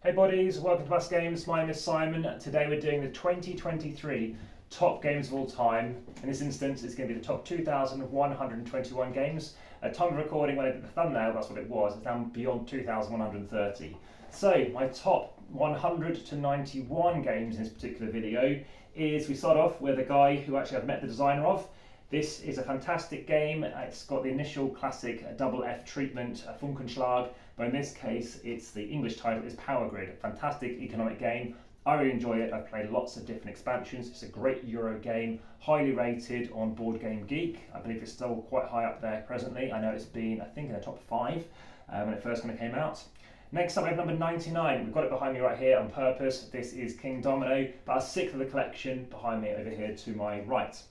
Hey buddies, welcome to AmassGames. My name is Simon. Today we're doing the 2023 top games of all time. In this instance, it's going to be the top 2,121 games. At time of recording, when I did the thumbnail, that's what it was. It's now beyond 2,130. So my top 100 to 91 games in this particular video is, we start off with a guy who actually I've met the designer of. This is a fantastic game. It's got the initial classic double F treatment, Funkenschlag, but in this case, it's the English title is Power Grid. A fantastic economic game. I really enjoy it. I've played lots of different expansions. It's a great Euro game, highly rated on boardgamegeek. I believe it's still quite high up there presently. I know it's been, I think, in the top 5 when it first kind of came out. Next up, we have number 99. We've got it behind me right here on purpose. This is King Domino, about 1/6 of the collection behind me over here to my right.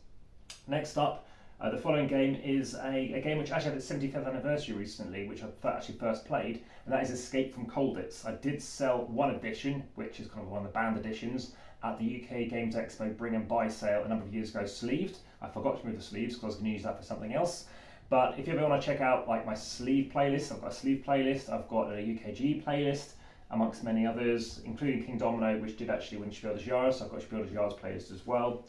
Next up, the following game is a game which actually had its 75th anniversary recently, which I actually first played, and that is Escape from Colditz. I did sell one edition, which is kind of one of the banned editions, at the UK Games Expo Bring and Buy sale a number of years ago, sleeved. I forgot to remove the sleeves because I was going to use that for something else. But if you ever want to check out like my sleeve playlist, I've got a sleeve playlist, I've got a UKG playlist, amongst many others, including King Domino, which did actually win SPIEL.digital, so I've got a SPIEL.digital's playlist as well.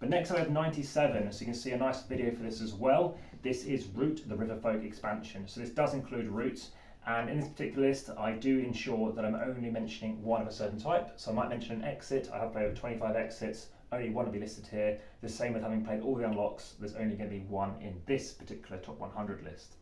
But next I have 97, so you can see a nice video for this as well. This is Root, the Riverfolk expansion. So this does include Root, and in this particular list I do ensure that I'm only mentioning one of a certain type. So I might mention an exit. I have played over 25 exits, only one will be listed here. The same with having played all the unlocks, there's only going to be one in this particular top 100 list.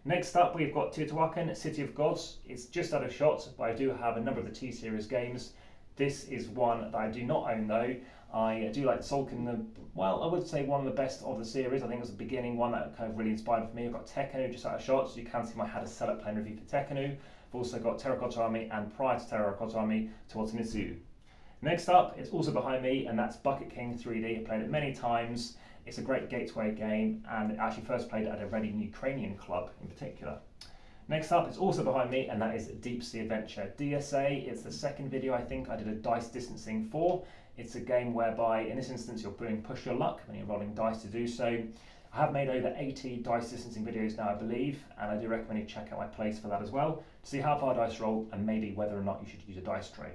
Next up we've got Teotihuacan, City of Gods. It's just out of shot, but I do have a number of the T-Series games. This is one that I do not own though. I do like Sulkin, well, I would say one of the best of the series. I think it was the beginning one that kind of really inspired for me. I've got Tekkenu just out of shot, so you can see I had a setup plan review for Tekkenu. I've also got Terracotta Army, and prior to Terracotta Army, Towatanitsu. Next up, it's also behind me, and that's Bucket King 3D. I've played it many times. It's a great gateway game, and I actually first played it at a Reading Ukrainian club in particular. Next up, it's also behind me, and that is Deep Sea Adventure. DSA, it's the second video I think I did a dice distancing for. It's a game whereby, in this instance, you're doing push your luck when you're rolling dice to do so. I have made over 80 dice distancing videos now, I believe, and I do recommend you check out my playlist for that as well, to see how far dice roll and maybe whether or not you should use a dice tray.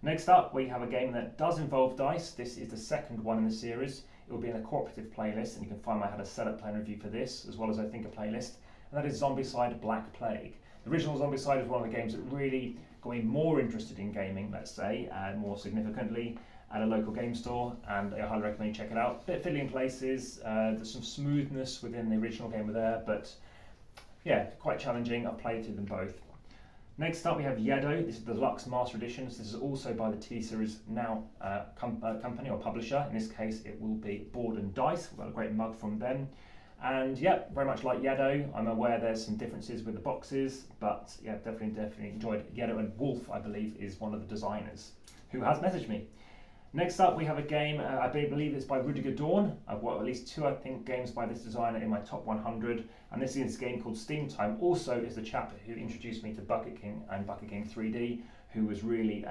Next up, we have a game that does involve dice. This is the second one in the series. It will be in a cooperative playlist, and you can find I had a setup plan review for this, as well as I think a playlist, and that is Zombicide Black Plague. The original Zombicide is one of the games that really got me more interested in gaming, let's say, and more significantly, at a local game store, and I highly recommend you check it out. A bit fiddly in places, there's some smoothness within the original game there, but yeah, quite challenging. I've played through them both. Next up we have Yado. This is the Deluxe Master Edition. This is also by the T-Series Now company or publisher. In this case it will be Board and Dice. We've got a great mug from them. And yeah, very much like Yado. I'm aware there's some differences with the boxes, but yeah, definitely enjoyed Yado. And Wolf, I believe, is one of the designers who has messaged me. Next up we have a game, I believe it's by Rudiger Dawn. I've got at least 2, I think, games by this designer in my top 100, and this is a game called Steam Time. Also is the chap who introduced me to Bucket King and Bucket King 3D, who was really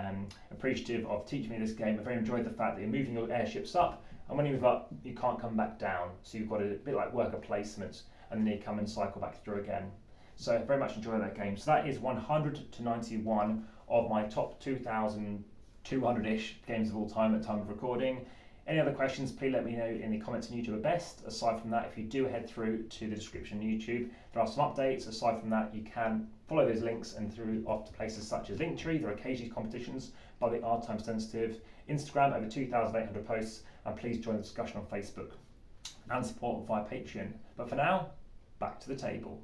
appreciative of teaching me this game. I very enjoyed the fact that you're moving your airships up, and when you move up, you can't come back down. So you've got a bit like worker placement, and then you come and cycle back through again. So I very much enjoy that game. So that is 100 to 91 of my top 2,200-ish games of all time at time of recording. Any other questions, please let me know in the comments on YouTube at best. Aside from that, if you do head through to the description on YouTube, there are some updates. Aside from that, you can follow those links and through off to places such as Linktree. There are occasionally competitions, but they are time sensitive. Instagram, over 2,800 posts, and please join the discussion on Facebook and support via Patreon. But for now, back to the table.